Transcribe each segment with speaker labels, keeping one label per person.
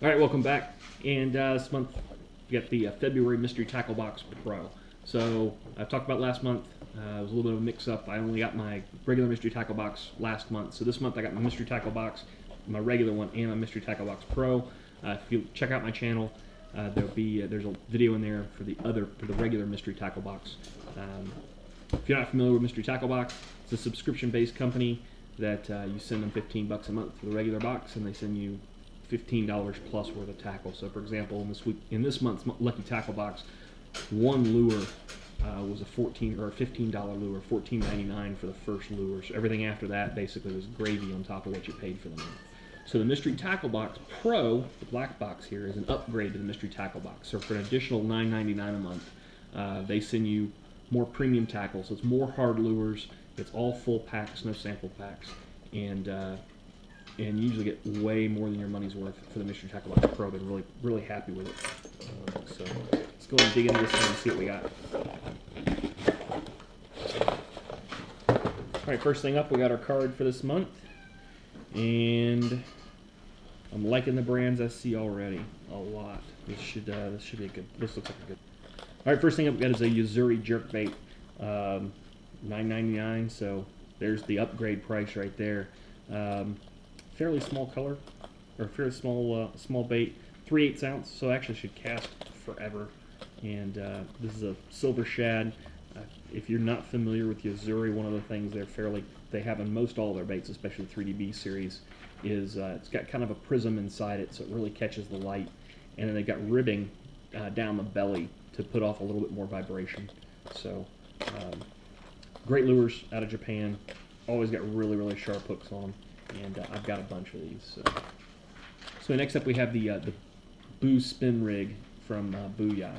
Speaker 1: All right, welcome back. And this month we got the February Mystery Tackle Box Pro. So I talked about last month. It was a little bit of a mix-up. I only got my regular Mystery Tackle Box last month. So this month I got my Mystery Tackle Box, my regular one, and my Mystery Tackle Box Pro. If you check out my channel, there's a video in there for the regular Mystery Tackle Box. If you're not familiar with Mystery Tackle Box, it's a subscription-based company that you send them $15 a month for the regular box, and they send you $15 plus worth of tackle. So, for example, in this month's Lucky Tackle Box, one lure was a $14 or $15 lure, $14.99 for the first lure. So everything after that basically was gravy on top of what you paid for the month. So the Mystery Tackle Box Pro, the black box here, is an upgrade to the Mystery Tackle Box. So for an additional $9.99 a month, they send you more premium tackle. So it's more hard lures. It's all full packs, no sample packs, and you usually get way more than your money's worth for the Mystery Tackle Box Pro. Been really happy with it. So let's go and dig into this one and see what we got. All right, first thing up, we got our card for this month, and I'm liking the brands I see already a lot. This should be a good. This looks like a good. All right, first thing up we got is a Uzuri jerkbait, $9.99. So there's the upgrade price right there. Fairly small color, or fairly small bait, 3/8 ounce. So actually should cast forever. And this is a silver shad. If you're not familiar with Uzuri, one of the things they have in most all their baits, especially the 3DB series, is it's got kind of a prism inside it, so it really catches the light. And then they've got ribbing down the belly to put off a little bit more vibration. So great lures out of Japan. Always got really sharp hooks on them, and I've got a bunch of these. So next up we have the Boo Spin Rig from Booyah.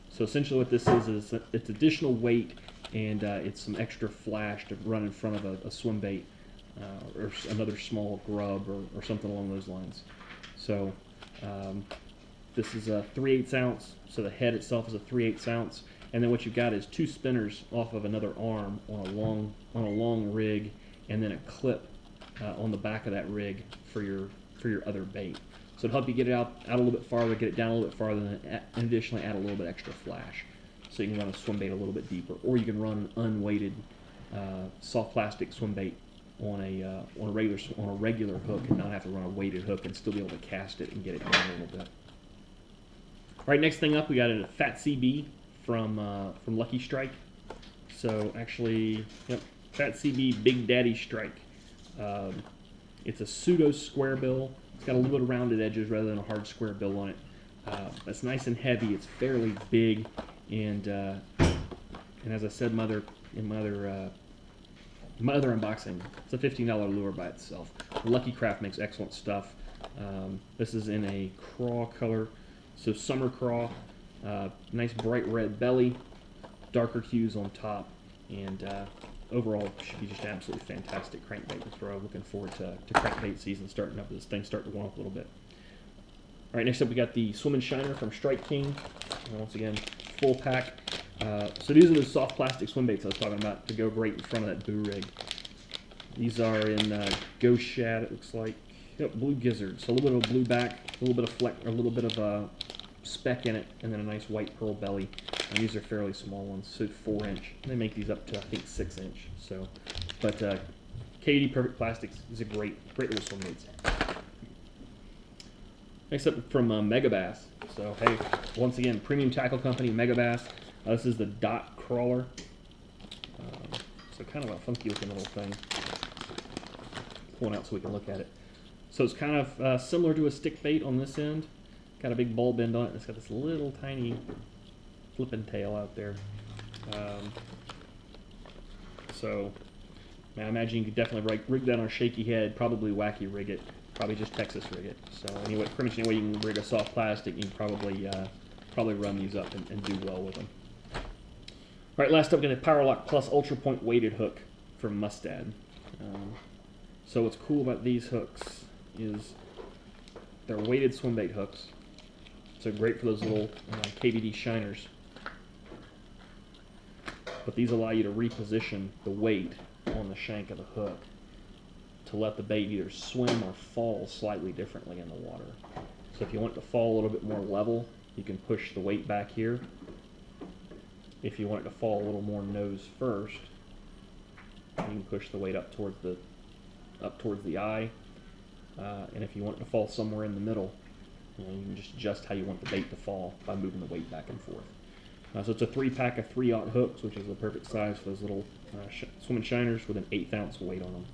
Speaker 1: So essentially what this is it's additional weight, and it's some extra flash to run in front of a swim bait or another small grub or something along those lines. So this is a 3/8 ounce, so the head itself is a 3/8 ounce, and then what you've got is two spinners off of another arm on a long rig, and then a clip on the back of that rig for your other bait. So it'll help you get it out a little bit farther, get it down a little bit farther, and additionally add a little bit extra flash. So you can run a swim bait a little bit deeper, or you can run an unweighted soft plastic swim bait on a regular hook and not have to run a weighted hook and still be able to cast it and get it down a little bit. All right, next thing up, we got a Fat CB from Lucky Strike. So actually, yep, Fat CB Big Daddy Strike. It's a pseudo square bill. It's got a little bit of rounded edges rather than a hard square bill on it. It's nice and heavy. It's fairly big, and as I said in my other unboxing, it's a $15 lure by itself. Lucky Craft makes excellent stuff. This is in a craw color, so summer craw. Nice bright red belly, darker hues on top, and overall should be just absolutely fantastic crankbait to throw. Looking forward to crankbait season starting up. This thing's starting to warm up a little bit. All right, next up we got the Swim and Shiner from Strike King. Once again, full pack. So these are the soft plastic swim baits I was talking about to go great in front of that Boo rig. These are in Ghost Shad, it looks like. Yep, Blue Gizzard. So a little bit of a blue back, a little bit of fleck, or a little bit of a speck in it, and then a nice white pearl belly. And these are fairly small ones, so 4-inch. They make these up to, I think, 6-inch. So, but KD Perfect Plastics is a great little swim baits. Next up from Megabass. So hey, once again, premium tackle company, Megabass. This is the Dot Crawler. So kind of a funky looking little thing. Pull it out so we can look at it. So it's kind of similar to a stick bait on this end. Got a big bulb end on it, and it's got this little tiny flipping tail out there. So I imagine you could definitely rig that on a shaky head, probably wacky rig it, probably just Texas rig it. So anyway, pretty much any way you can rig a soft plastic, you can probably run these up and do well with them. All right, last up, we got a Power Lock Plus Ultra Point weighted hook from Mustad. So what's cool about these hooks is they're weighted swim bait hooks. So great for those little KVD shiners. But these allow you to reposition the weight on the shank of the hook to let the bait either swim or fall slightly differently in the water. So if you want it to fall a little bit more level, you can push the weight back here. If you want it to fall a little more nose first, you can push the weight up towards the eye. And if you want it to fall somewhere in the middle, you can just adjust how you want the bait to fall by moving the weight back and forth. So it's a 3-pack of 3/0 hooks, which is the perfect size for those little swimming shiners with an 1/8 ounce weight on them.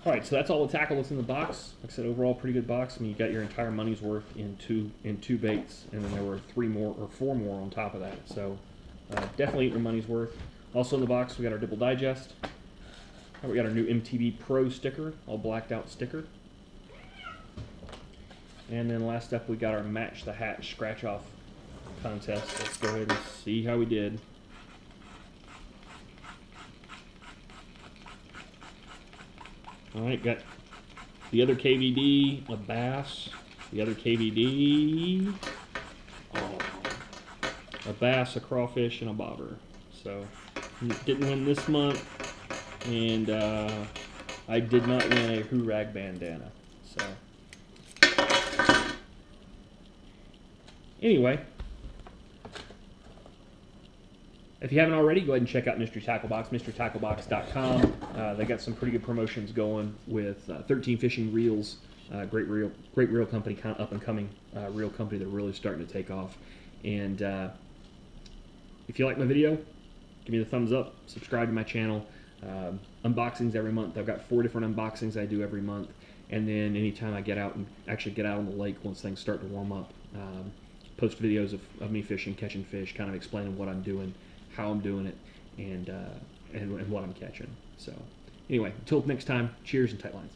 Speaker 1: Alright, so that's all the tackle that's in the box. Like I said, overall pretty good box. I mean, you got your entire money's worth in two baits, and then there were 4 more on top of that. So definitely your money's worth. Also in the box, we got our Dibble Digest. We got our new MTB Pro sticker, all blacked out sticker. And then last up, we got our Match the Hatch scratch off contest. Let's go ahead and see how we did. Alright, got the other KVD, a bass, the other KVD, a bass, a crawfish, and a bobber. So, didn't win this month, and I did not win a Hoorag bandana. So, anyway, if you haven't already, go ahead and check out Mystery Tackle Box, mysterytacklebox.com. They got some pretty good promotions going with 13 Fishing Reels, great reel company, kind of up and coming reel company that are really starting to take off. And if you like my video, give me the thumbs up, subscribe to my channel. Unboxings every month. I've got 4 different unboxings I do every month. And then anytime I get out and actually get out on the lake once things start to warm up, post videos of me fishing, catching fish, kind of explaining what I'm doing, how I'm doing it, and what I'm catching. So anyway, until next time, cheers and tight lines.